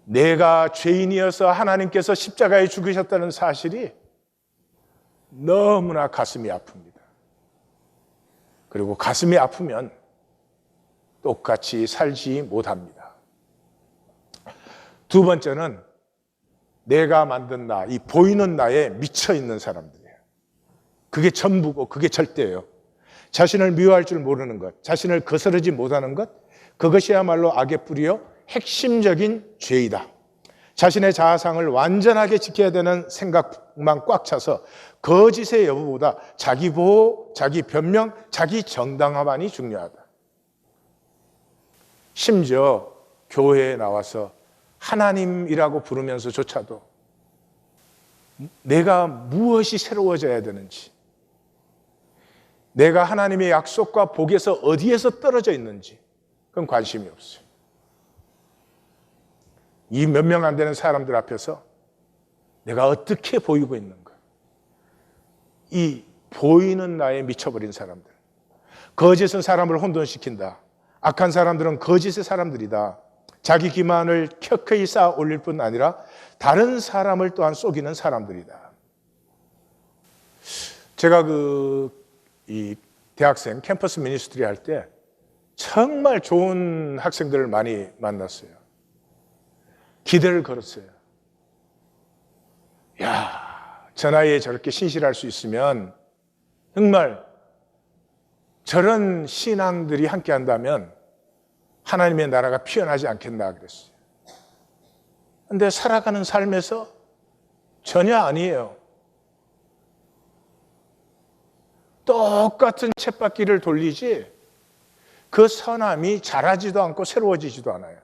내가 죄인이어서 하나님께서 십자가에 죽으셨다는 사실이 너무나 가슴이 아픕니다. 그리고 가슴이 아프면 똑같이 살지 못합니다. 두 번째는 내가 만든 나, 이 보이는 나에 미쳐있는 사람들이에요. 그게 전부고 그게 절대예요. 자신을 미워할 줄 모르는 것, 자신을 거스르지 못하는 것, 그것이야말로 악의 뿌리요 핵심적인 죄이다. 자신의 자아상을 완전하게 지켜야 되는 생각만 꽉 차서 거짓의 여부보다 자기 보호, 자기 변명, 자기 정당화만이 중요하다. 심지어 교회에 나와서 하나님이라고 부르면서조차도 내가 무엇이 새로워져야 되는지, 내가 하나님의 약속과 복에서 어디에서 떨어져 있는지 그건 관심이 없어요. 이 몇 명 안 되는 사람들 앞에서 내가 어떻게 보이고 있는가, 이 보이는 나에 미쳐버린 사람들. 거짓은 사람을 혼돈시킨다. 악한 사람들은 거짓의 사람들이다. 자기 기만을 켜켜이 쌓아 올릴 뿐 아니라 다른 사람을 또한 속이는 사람들이다. 제가 이 대학생 캠퍼스 미니스트리 할 때 정말 좋은 학생들을 많이 만났어요. 기대를 걸었어요. 야, 저 나이에 저렇게 신실할 수 있으면 정말 저런 신앙들이 함께 한다면 하나님의 나라가 피어나지 않겠나 그랬어요. 근데 살아가는 삶에서 전혀 아니에요. 똑같은 쳇바퀴를 돌리지 그 선함이 자라지도 않고 새로워지지도 않아요.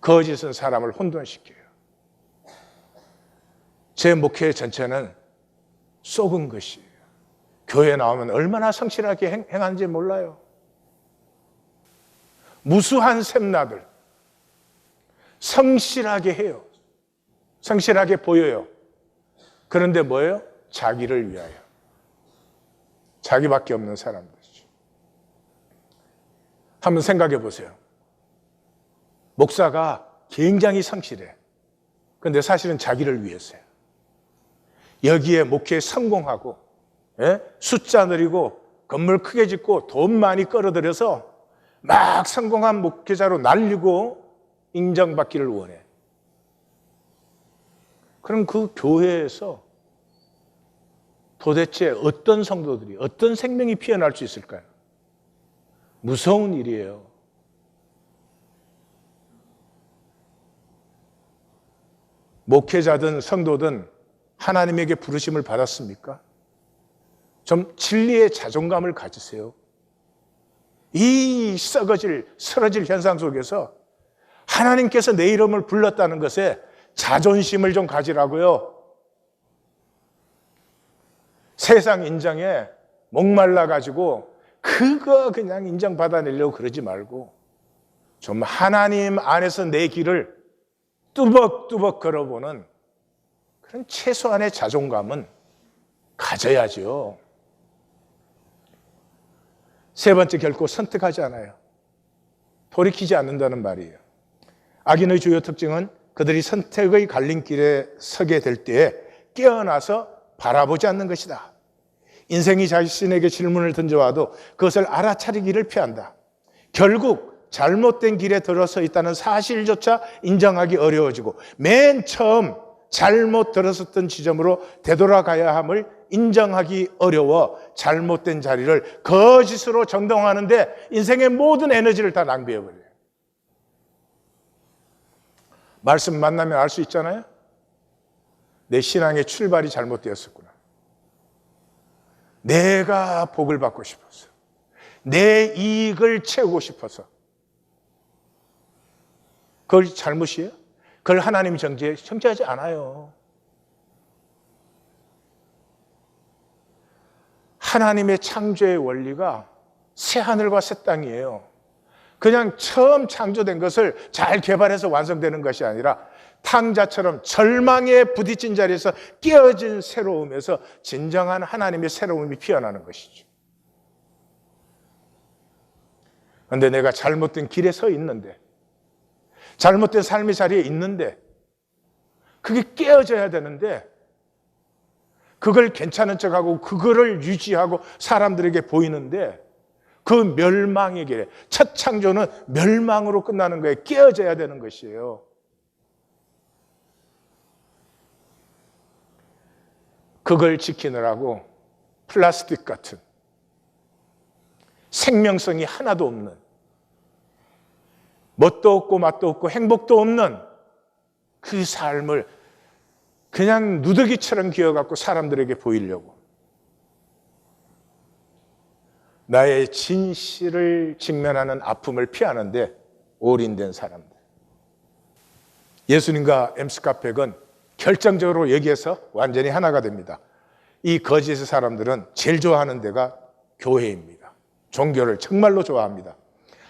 거짓은 사람을 혼돈시켜요. 제 목회 전체는 속은 것이에요. 교회 나오면 얼마나 성실하게 행하는지 몰라요. 무수한 샘나들 성실하게 해요. 성실하게 보여요. 그런데 뭐예요? 자기를 위하여. 자기밖에 없는 사람들이죠. 한번 생각해 보세요. 목사가 굉장히 성실해. 그런데 사실은 자기를 위해서요. 여기에 목회에 성공하고 숫자 늘리고 건물 크게 짓고 돈 많이 끌어들여서 막 성공한 목회자로 날리고 인정받기를 원해. 그럼 그 교회에서 도대체 어떤 성도들이, 어떤 생명이 피어날 수 있을까요? 무서운 일이에요. 목회자든 성도든 하나님에게 부르심을 받았습니까? 좀 진리의 자존감을 가지세요. 이 썩어질, 쓰러질 현상 속에서 하나님께서 내 이름을 불렀다는 것에 자존심을 좀 가지라고요. 세상 인정에 목말라가지고 그거 그냥 인정받아내려고 그러지 말고 좀 하나님 안에서 내 길을 뚜벅뚜벅 걸어보는 그런 최소한의 자존감은 가져야죠. 세 번째, 결코 선택하지 않아요. 돌이키지 않는다는 말이에요. 악인의 주요 특징은 그들이 선택의 갈림길에 서게 될 때에 깨어나서 바라보지 않는 것이다. 인생이 자신에게 질문을 던져와도 그것을 알아차리기를 피한다. 결국 잘못된 길에 들어서 있다는 사실조차 인정하기 어려워지고 맨 처음 잘못 들어섰던 지점으로 되돌아가야 함을 인정하기 어려워 잘못된 자리를 거짓으로 정당화하는데 인생의 모든 에너지를 다 낭비해버려요. 말씀 만나면 알 수 있잖아요. 내 신앙의 출발이 잘못되었었구나. 내가 복을 받고 싶어서, 내 이익을 채우고 싶어서. 그걸 잘못이에요? 그걸 하나님이 정죄하지 않아요. 하나님의 창조의 원리가 새 하늘과 새 땅이에요. 그냥 처음 창조된 것을 잘 개발해서 완성되는 것이 아니라 탕자처럼 절망에 부딪힌 자리에서 깨어진 새로움에서 진정한 하나님의 새로움이 피어나는 것이죠. 그런데 내가 잘못된 길에 서 있는데, 잘못된 삶의 자리에 있는데 그게 깨어져야 되는데 그걸 괜찮은 척하고 그거를 유지하고 사람들에게 보이는데 그 멸망의 길에, 첫 창조는 멸망으로 끝나는 거예요. 깨어져야 되는 것이에요. 그걸 지키느라고 플라스틱 같은 생명성이 하나도 없는, 멋도 없고 맛도 없고 행복도 없는 그 삶을 그냥 누더기처럼 기어갖고 사람들에게 보이려고, 나의 진실을 직면하는 아픔을 피하는데 올인된 사람들. 예수님과 엠스카펙은 결정적으로 여기에서 완전히 하나가 됩니다. 이 거짓의 사람들은 제일 좋아하는 데가 교회입니다. 종교를 정말로 좋아합니다.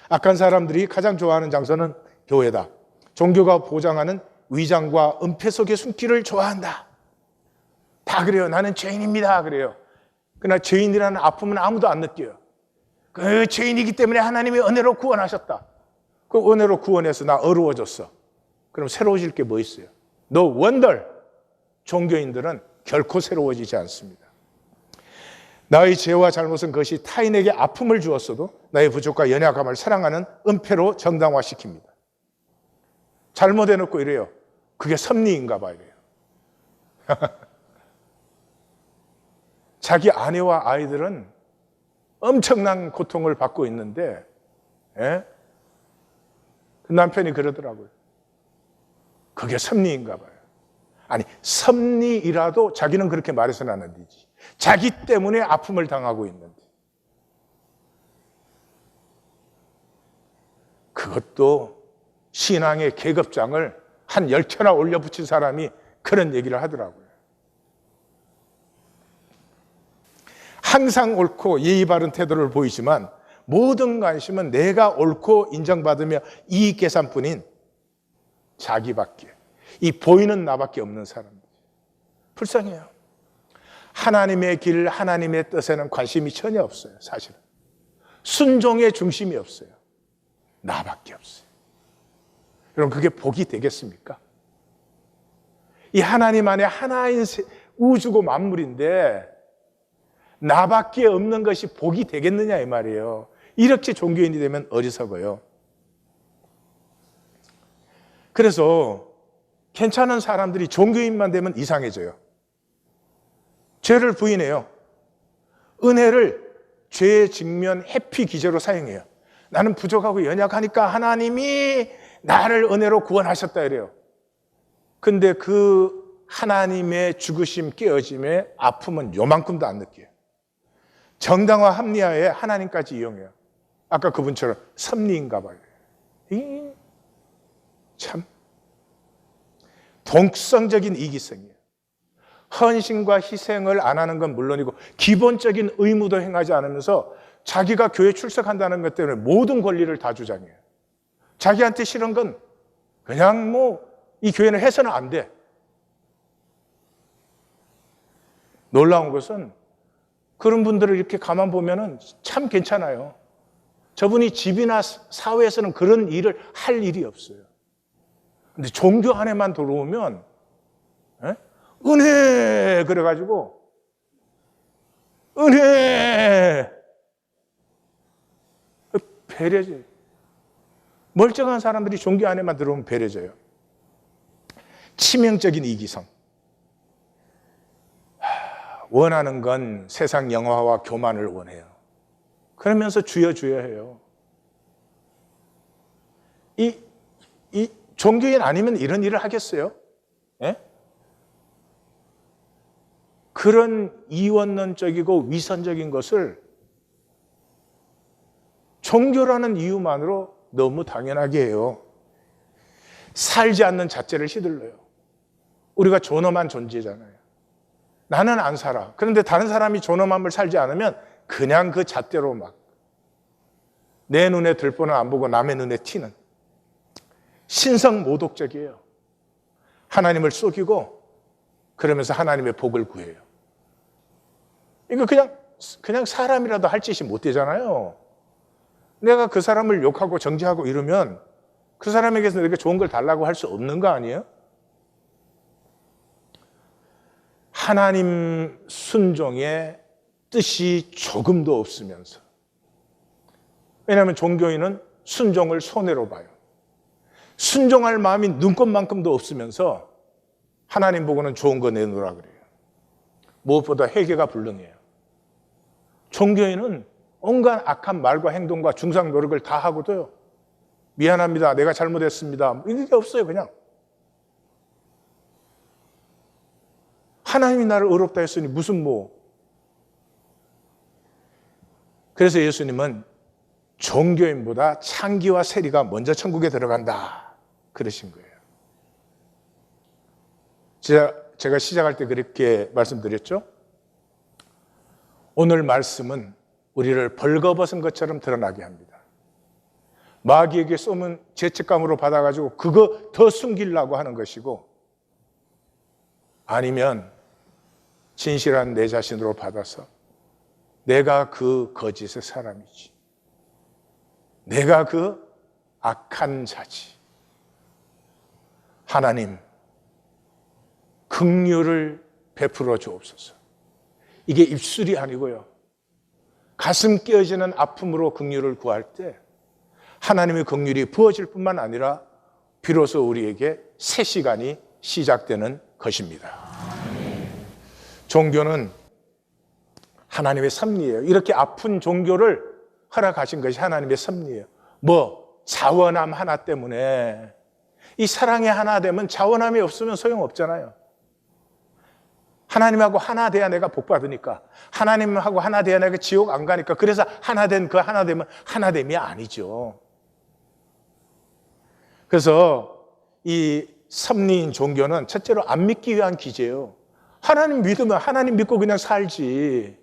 악한 사람들이 가장 좋아하는 장소는 교회다. 종교가 보장하는 위장과 은폐 속의 숨기를 좋아한다. 다 그래요. 나는 죄인입니다. 그래요. 그러나 죄인이라는 아픔은 아무도 안 느껴요. 그 죄인이기 때문에 하나님이 은혜로 구원하셨다. 그 은혜로 구원해서 나 어려워졌어. 그럼 새로워질 게 뭐 있어요? No wonder 종교인들은 결코 새로워지지 않습니다. 나의 죄와 잘못은 그것이 타인에게 아픔을 주었어도 나의 부족과 연약함을 사랑하는 은폐로 정당화시킵니다. 잘못해놓고 이래요. 그게 섭리인가 봐 이래요. 자기 아내와 아이들은 엄청난 고통을 받고 있는데 그 남편이 그러더라고요. 그게 섭리인가 봐요. 아니, 섭리이라도 자기는 그렇게 말해서는 안 되지. 자기 때문에 아픔을 당하고 있는데. 그것도 신앙의 계급장을 한 10켜나 올려붙인 사람이 그런 얘기를 하더라고요. 항상 옳고 예의 바른 태도를 보이지만 모든 관심은 내가 옳고 인정받으며 이익 계산뿐인 자기밖에, 이 보이는 나밖에 없는 사람들. 불쌍해요. 하나님의 길, 하나님의 뜻에는 관심이 전혀 없어요. 사실은 순종의 중심이 없어요. 나밖에 없어요. 여러분, 그게 복이 되겠습니까? 이 하나님 안에 하나인 우주고 만물인데 나밖에 없는 것이 복이 되겠느냐 이 말이에요. 이렇게 종교인이 되면 어리석어요. 그래서 괜찮은 사람들이 종교인만 되면 이상해져요. 죄를 부인해요. 은혜를 죄의 직면 회피 기제로 사용해요. 나는 부족하고 연약하니까 하나님이 나를 은혜로 구원하셨다 이래요. 근데 그 하나님의 죽으심 깨어짐의 아픔은 요만큼도 안 느껴요. 정당화 합리화에 하나님까지 이용해요. 아까 그분처럼 섭리인가 봐요. 참 동성적인 이기성이에요. 헌신과 희생을 안 하는 건 물론이고 기본적인 의무도 행하지 않으면서 자기가 교회 출석한다는 것 때문에 모든 권리를 다 주장해요. 자기한테 싫은 건 그냥 이 교회는 해서는 안 돼. 놀라운 것은 그런 분들을 이렇게 가만 보면은 참 괜찮아요. 저분이 집이나 사회에서는 그런 일을 할 일이 없어요. 근데 종교 안에만 들어오면 은혜 그래가지고 은혜 배려져요. 멀쩡한 사람들이 종교 안에만 들어오면 배려져요. 치명적인 이기성. 원하는 건 세상 영화와 교만을 원해요. 그러면서 주여 주여 해요. 이 종교인 아니면 이런 일을 하겠어요? 예? 그런 이원론적이고 위선적인 것을 종교라는 이유만으로 너무 당연하게 해요. 살지 않는 자체를 휘둘러요. 우리가 존엄한 존재잖아요. 나는 안 살아. 그런데 다른 사람이 존엄함을 살지 않으면 그냥 그 잣대로 막 내 눈에 들보는 안 보고 남의 눈에 튀는 신성모독적이에요. 하나님을 속이고 그러면서 하나님의 복을 구해요. 이거 그냥 사람이라도 할 짓이 못 되잖아요. 내가 그 사람을 욕하고 정죄하고 이러면 그 사람에게서 이렇게 좋은 걸 달라고 할 수 없는 거 아니에요? 하나님 순종의 뜻이 조금도 없으면서, 왜냐하면 종교인은 순종을 손해로 봐요. 순종할 마음이 눈꽃만큼도 없으면서 하나님 보고는 좋은 거 내놓으라 그래요. 무엇보다 회개가 불능해요. 종교인은 온갖 악한 말과 행동과 중상 노력을 다 하고도요, 미안합니다, 내가 잘못했습니다, 이런 게 없어요. 그냥 하나님이 나를 의롭다 했으니 무슨 그래서 예수님은 종교인보다 창기와 세리가 먼저 천국에 들어간다 그러신 거예요. 제가 시작할 때 그렇게 말씀드렸죠. 오늘 말씀은 우리를 벌거벗은 것처럼 드러나게 합니다. 마귀에게 쏘면 죄책감으로 받아가지고 그거 더 숨기려고 하는 것이고, 아니면 진실한 내 자신으로 받아서 내가 그 거짓의 사람이지, 내가 그 악한 자지, 하나님 긍휼을 베풀어 주옵소서. 이게 입술이 아니고요, 가슴 깨어지는 아픔으로 긍휼을 구할 때 하나님의 긍휼이 부어질 뿐만 아니라 비로소 우리에게 새 시간이 시작되는 것입니다. 종교는 하나님의 섭리예요. 이렇게 아픈 종교를 허락하신 것이 하나님의 섭리예요. 자원함 하나 때문에. 이 사랑의 하나 되면 자원함이 없으면 소용없잖아요. 하나님하고 하나 돼야 내가 복 받으니까, 하나님하고 하나 돼야 내가 지옥 안 가니까, 그래서 하나 된 그 하나 되면 하나됨이 아니죠. 그래서 이 섭리인 종교는 첫째로 안 믿기 위한 기제예요. 하나님 믿으면 하나님 믿고 그냥 살지.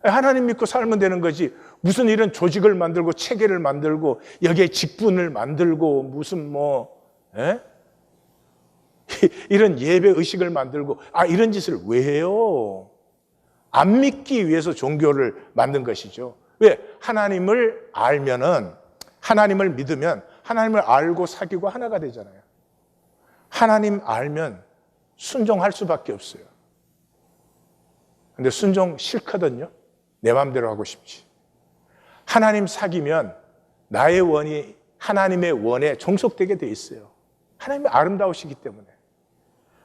하나님 믿고 살면 되는 거지. 무슨 이런 조직을 만들고 체계를 만들고 여기에 직분을 만들고 무슨 이런 예배 의식을 만들고 이런 짓을 왜 해요? 안 믿기 위해서 종교를 만든 것이죠. 왜? 하나님을 알면은, 하나님을 믿으면 하나님을 알고 사귀고 하나가 되잖아요. 하나님 알면 순종할 수밖에 없어요. 근데 순종 싫거든요. 내 마음대로 하고 싶지. 하나님 사귀면 나의 원이 하나님의 원에 종속되게 돼 있어요. 하나님이 아름다우시기 때문에.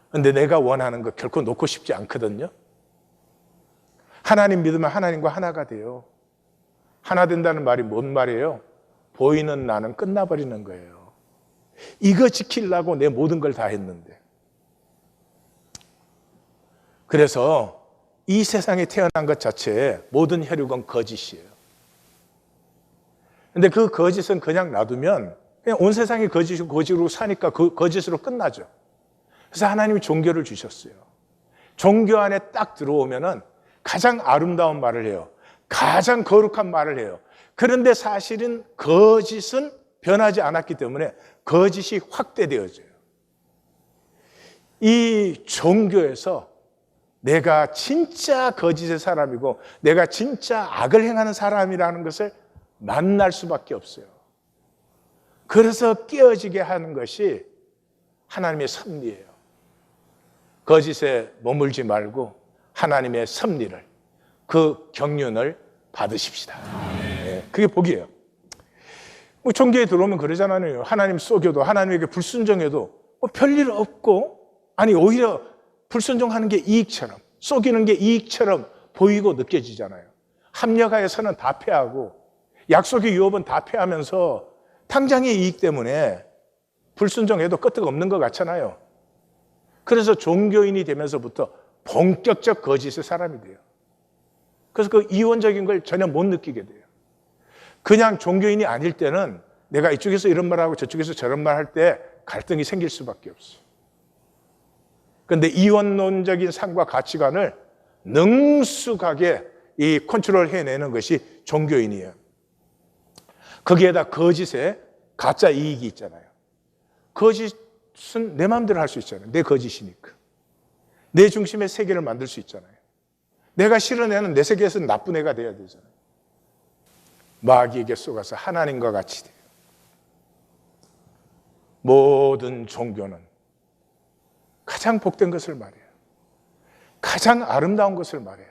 근데 내가 원하는 거 결코 놓고 싶지 않거든요. 하나님 믿으면 하나님과 하나가 돼요. 하나 된다는 말이 뭔 말이에요? 보이는 나는 끝나버리는 거예요. 이거 지키려고 내 모든 걸 다 했는데. 그래서 이 세상에 태어난 것 자체에 모든 혈육은 거짓이에요. 근데 그 거짓은 그냥 놔두면 그냥 온 세상이 거짓으로 사니까 그 거짓으로 끝나죠. 그래서 하나님이 종교를 주셨어요. 종교 안에 딱 들어오면은 가장 아름다운 말을 해요. 가장 거룩한 말을 해요. 그런데 사실은 거짓은 변하지 않았기 때문에 거짓이 확대되어져요. 이 종교에서 내가 진짜 거짓의 사람이고 내가 진짜 악을 행하는 사람이라는 것을 만날 수밖에 없어요. 그래서 깨어지게 하는 것이 하나님의 섭리예요. 거짓에 머물지 말고 하나님의 섭리를, 그 경륜을 받으십시다. 네, 그게 복이에요. 종교에 들어오면 그러잖아요. 하나님 속여도, 하나님에게 불순종해도 별일 없고, 오히려 불순종하는 게 이익처럼, 속이는 게 이익처럼 보이고 느껴지잖아요. 합력하여서는 다 패하고 약속의 유업은 다 패하면서 당장의 이익 때문에 불순종해도 끄떡없는 것 같잖아요. 그래서 종교인이 되면서부터 본격적 거짓의 사람이 돼요. 그래서 그 이원적인 걸 전혀 못 느끼게 돼요. 그냥 종교인이 아닐 때는 내가 이쪽에서 이런 말하고 저쪽에서 저런 말 할 때 갈등이 생길 수밖에 없어요. 그런데 이원론적인 삶과 가치관을 능숙하게 이 컨트롤 해내는 것이 종교인이에요. 거기에다 거짓에 가짜 이익이 있잖아요. 거짓은 내 마음대로 할 수 있잖아요. 내 거짓이니까. 내 중심의 세계를 만들 수 있잖아요. 내가 싫은 애는 내 세계에서 나쁜 애가 돼야 되잖아요. 마귀에게 속아서 하나님과 같이 돼요. 모든 종교는 가장 복된 것을 말해요. 가장 아름다운 것을 말해요.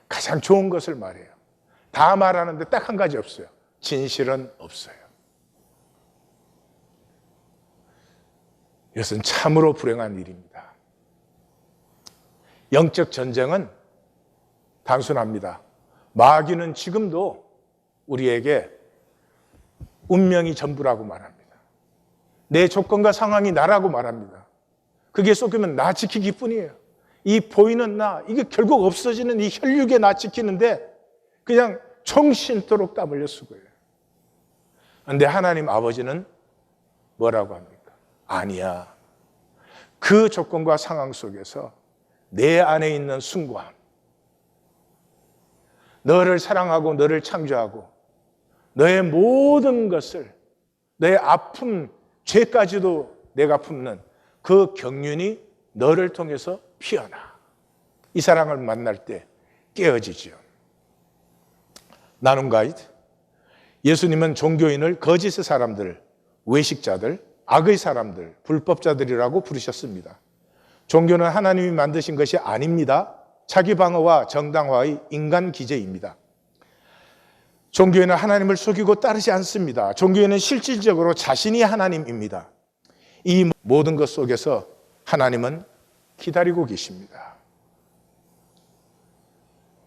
가장 좋은 것을 말해요. 다 말하는데 딱 한 가지 없어요. 진실은 없어요. 이것은 참으로 불행한 일입니다. 영적 전쟁은 단순합니다. 마귀는 지금도 우리에게 운명이 전부라고 말합니다. 내 조건과 상황이 나라고 말합니다. 그게 속이면 나 지키기 뿐이에요. 이 보이는 나, 이게 결국 없어지는 이 혈육의 나 지키는데 그냥 정신토록 땀 흘려 쓰고요. 그런데 하나님 아버지는 뭐라고 합니까? 아니야. 그 조건과 상황 속에서 내 안에 있는 숭고함, 너를 사랑하고 너를 창조하고 너의 모든 것을, 너의 아픔, 죄까지도 내가 품는 그 경륜이 너를 통해서 피어나. 이 사랑을 만날 때 깨어지죠. 나눔 가이드. 예수님은 종교인을 거짓의 사람들, 외식자들, 악의 사람들, 불법자들이라고 부르셨습니다. 종교는 하나님이 만드신 것이 아닙니다. 자기 방어와 정당화의 인간 기제입니다. 종교에는 하나님을 속이고 따르지 않습니다. 종교에는 실질적으로 자신이 하나님입니다. 이 모든 것 속에서 하나님은 기다리고 계십니다.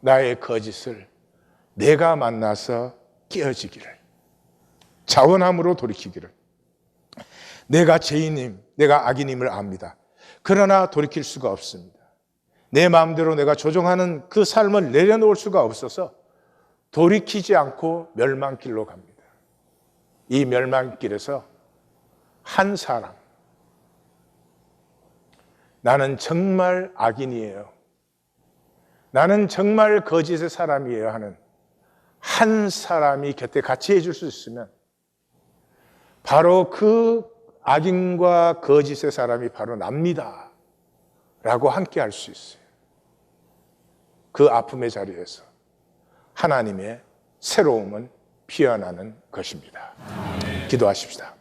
나의 거짓을 내가 만나서 깨어지기를, 자원함으로 돌이키기를. 내가 죄인임, 내가 악인임을 압니다. 그러나 돌이킬 수가 없습니다. 내 마음대로 내가 조종하는 그 삶을 내려놓을 수가 없어서 돌이키지 않고 멸망길로 갑니다. 이 멸망길에서 한 사람, 나는 정말 악인이에요, 나는 정말 거짓의 사람이에요 하는 한 사람이 곁에 같이 해줄 수 있으면 바로 그 악인과 거짓의 사람이 바로 납니다 라고 함께 할 수 있어요. 그 아픔의 자리에서 하나님의 새로움은 피어나는 것입니다. 기도하십시다.